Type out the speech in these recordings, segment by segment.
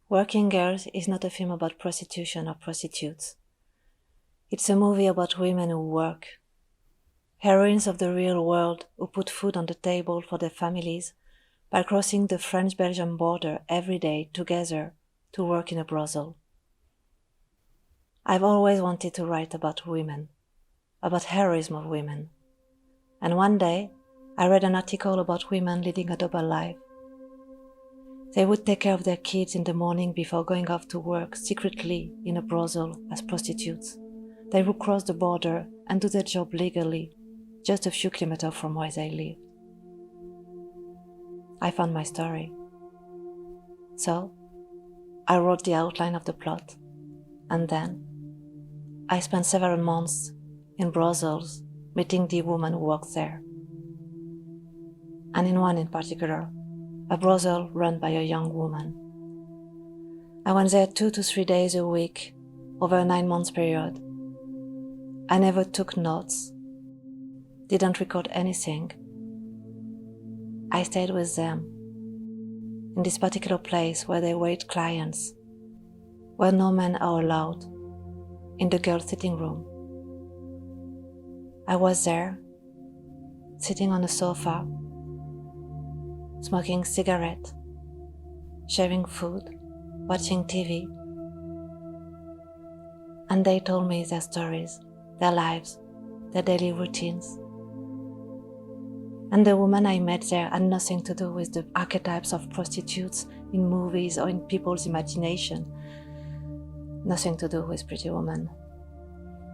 Working Girls is not a film about prostitution or prostitutes. It's a movie about women who work. Heroines of the real world who put food on the table for their families by crossing the French-Belgian border every day together to work in a brothel. I've always wanted to write about women, about heroism of women. And one day, I read an article about women leading a double life. They would take care of their kids in the morning before going off to work secretly in a brothel as prostitutes. They would cross the border and do their job legally, just a few kilometers from where they live. I found my story. So, I wrote the outline of the plot, and then I spent several months in brothels meeting the women who worked there. And in one in particular, a brothel run by a young woman. I went there 2 to 3 days a week over a 9-month period. I never took notes, didn't record anything. I stayed with them in this particular place where they wait clients, where no men are allowed, in the girls' sitting room. I was there, sitting on a sofa, smoking cigarette, sharing food, watching TV. And they told me their stories, their lives, their daily routines. And the women I met there had nothing to do with the archetypes of prostitutes in movies or in people's imagination. Nothing to do with Pretty Woman.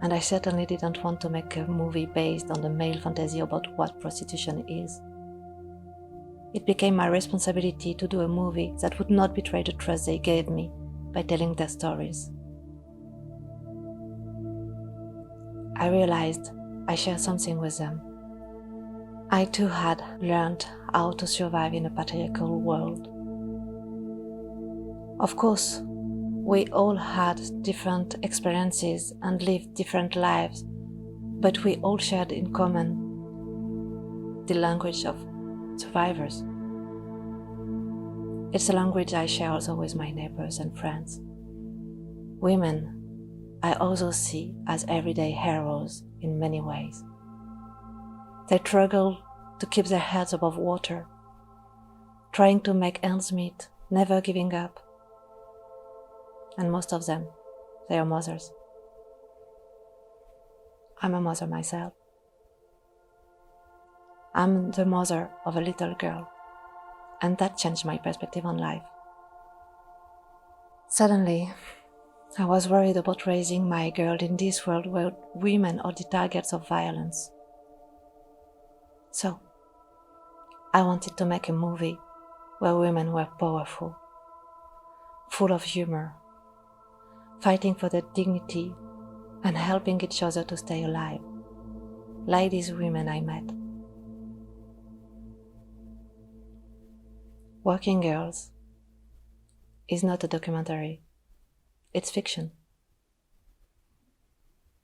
And I certainly didn't want to make a movie based on the male fantasy about what prostitution is. It became my responsibility to do a movie that would not betray the trust they gave me by telling their stories. I realized I shared something with them. I too had learned how to survive in a patriarchal world. Of course, we all had different experiences and lived different lives, but we all shared in common the language of survivors. It's a language I share also with my neighbors and friends. Women, I also see as everyday heroes in many ways. They struggle to keep their heads above water, trying to make ends meet, never giving up. And most of them, they are mothers. I'm a mother myself. I'm the mother of a little girl, and that changed my perspective on life. Suddenly, I was worried about raising my girl in this world where women are the targets of violence. So, I wanted to make a movie where women were powerful, full of humor, fighting for their dignity and helping each other to stay alive, like these women I met. Working Girls is not a documentary, it's fiction.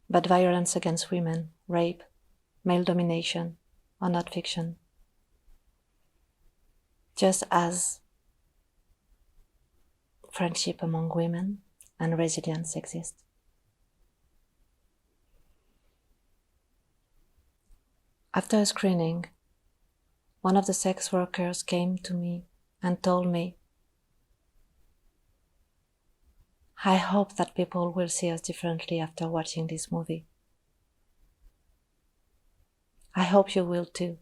But violence against women, rape, male domination are not fiction. Just as friendship among women and resilience exist. After a screening, one of the sex workers came to me and told me, "I hope that people will see us differently after watching this movie. I hope you will too."